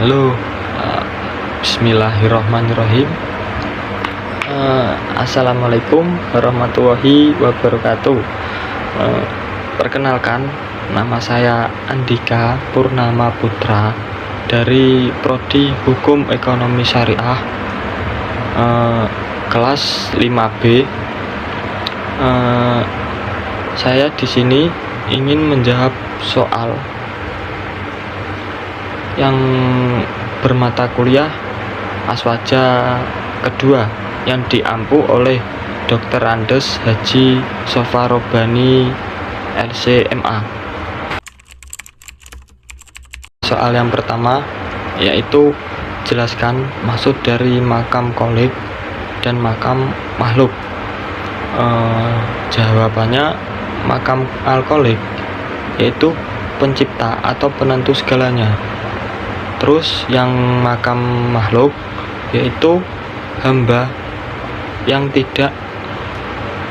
Halo, bismillahirrahmanirrahim. Assalamualaikum warahmatullahi wabarakatuh. Perkenalkan, nama saya Andika Purnama Putra dari Prodi Hukum Ekonomi Syariah, kelas 5B. Saya di sini ingin menjawab soal yang bermata kuliah Aswaja kedua yang diampu oleh Dr. Andes Haji Sofarobani LCMA. Soal yang pertama yaitu jelaskan maksud dari makam kholik dan makam makhluk. Jawabannya, makam al-kholik yaitu pencipta atau penentu segalanya. Terus yang makam makhluk yaitu hamba yang tidak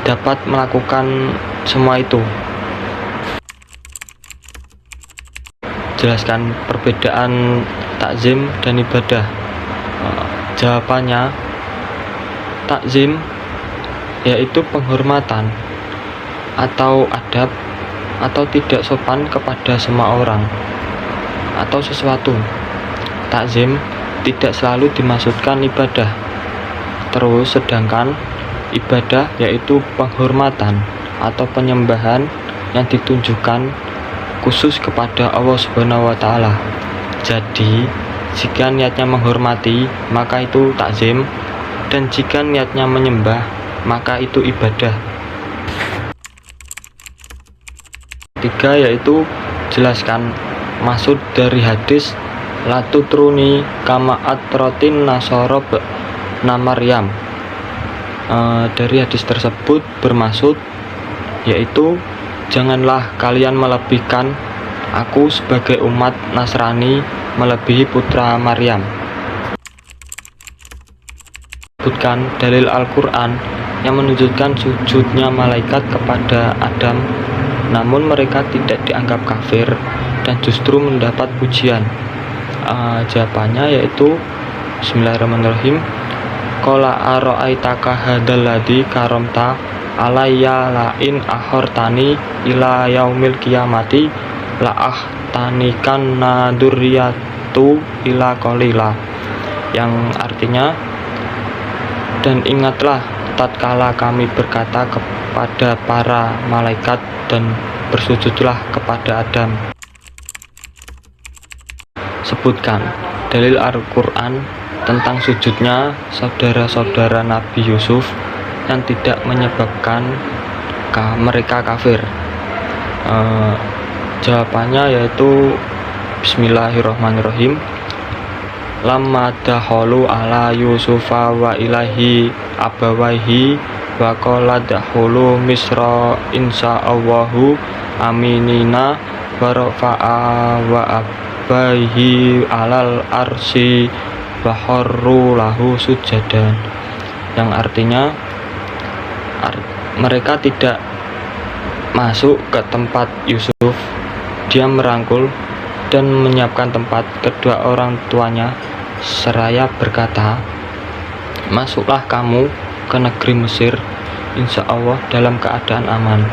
dapat melakukan semua itu. Jelaskan perbedaan takzim dan ibadah. Jawabannya, takzim yaitu penghormatan atau adab atau tidak sopan kepada semua orang atau sesuatu. Takzim tidak selalu dimaksudkan ibadah. Terus sedangkan ibadah yaitu penghormatan atau penyembahan yang ditunjukkan khusus kepada Allah Subhanahu wa taala. Jadi, jika niatnya menghormati, maka itu takzim, dan jika niatnya menyembah, maka itu ibadah. Tiga yaitu jelaskan maksud dari hadis Latu truni kama atrotin nasorob na Maryam. Dari hadis tersebut bermaksud yaitu janganlah kalian melebihkan aku sebagai umat Nasrani melebihi putra Maryam. Sebutkan dalil Al-Quran yang menunjukkan sujudnya malaikat kepada Adam, namun mereka tidak dianggap kafir dan justru mendapat pujian. Jawabannya yaitu bismillahirrahmanirrahim. Qala ara'aitaka hadzal ladzi karamta alayya la in ahortani ila yaumil qiyamati la ahtanikan naduriyatu ila qalila, yang artinya, dan ingatlah tatkala kami berkata kepada para malaikat dan bersujudlah kepada Adam. Sebutkan dalil Al-Quran tentang sujudnya saudara-saudara Nabi Yusuf yang tidak menyebabkan mereka kafir. Jawabannya yaitu bismillahirrahmanirrahim. Lamma dahulu ala Yusufa wa ilahi abawaihi wa qala dahulu misra insyaallahu aminina wa rafa'a wa baihi alal arsi baharru lahu sujadan, yang artinya mereka tidak masuk ke tempat Yusuf. Dia merangkul dan menyiapkan tempat kedua orang tuanya seraya berkata, masuklah kamu ke negeri Mesir insya Allah dalam keadaan aman.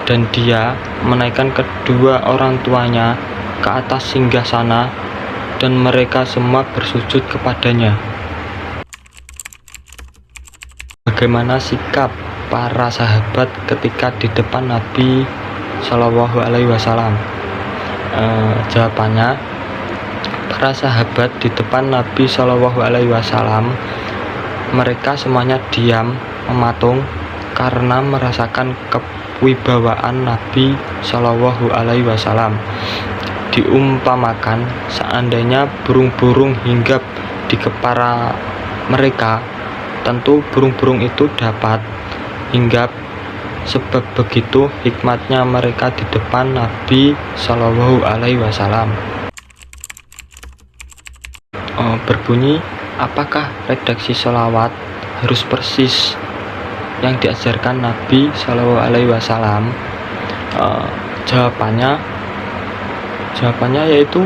Dan dia menaikkan kedua orang tuanya ke atas singgasana dan mereka semua bersujud kepadanya. Bagaimana sikap para sahabat ketika di depan Nabi Shallallahu Alaihi Wasallam? Jawabannya, para sahabat di depan Nabi Shallallahu Alaihi Wasallam mereka semuanya diam mematung karena merasakan kewibawaan Nabi Shallallahu Alaihi Wasallam. Diumpamakan seandainya burung-burung hinggap di kepala mereka, tentu burung-burung itu dapat hinggap, sebab begitu hikmatnya mereka di depan Nabi Shallallahu Alaihi Wasallam. Berbunyi, apakah redaksi sholawat harus persis yang diajarkan Nabi Shallallahu Alaihi Wasallam? Jawabannya yaitu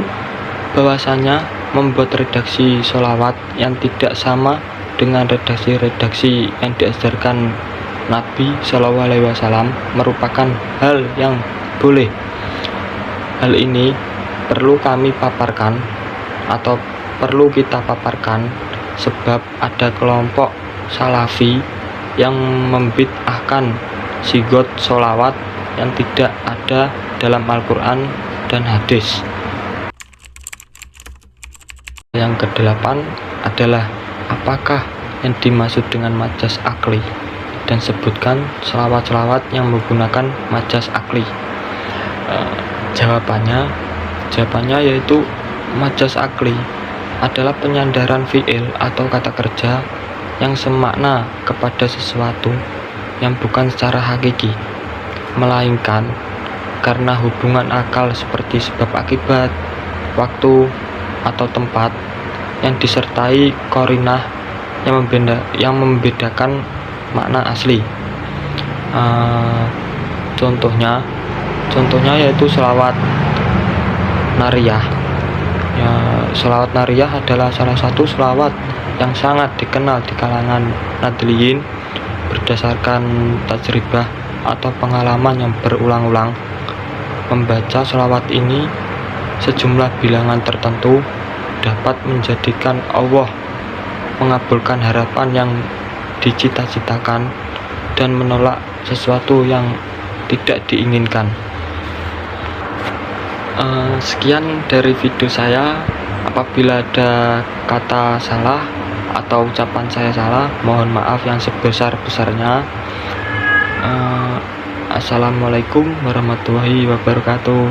bahwasanya membuat redaksi sholawat yang tidak sama dengan redaksi-redaksi yang diajarkan Nabi Shallallahu Alaihi Wasallam merupakan hal yang boleh. Hal ini perlu kami paparkan atau perlu kita paparkan sebab ada kelompok salafi yang membid'ahkan sigot sholawat yang tidak ada dalam Al-Quran dan hadis. Yang kedelapan adalah apakah yang dimaksud dengan majas akli, dan sebutkan selawat-selawat yang menggunakan majas akli. Jawabannya yaitu majas akli adalah penyandaran fi'il atau kata kerja yang semakna kepada sesuatu yang bukan secara hakiki, melainkan karena hubungan akal seperti sebab akibat, waktu, atau tempat yang disertai qarinah yang membedakan makna asli. Contohnya yaitu selawat nariyah. Selawat nariyah adalah salah satu selawat yang sangat dikenal di kalangan nadliyin berdasarkan tajribah atau pengalaman yang berulang-ulang. Membaca selawat ini sejumlah bilangan tertentu dapat menjadikan Allah mengabulkan harapan yang dicita-citakan dan menolak sesuatu yang tidak diinginkan. Sekian dari video saya. Apabila ada kata salah atau ucapan saya salah, mohon maaf yang sebesar-besarnya. Assalamualaikum warahmatullahi wabarakatuh.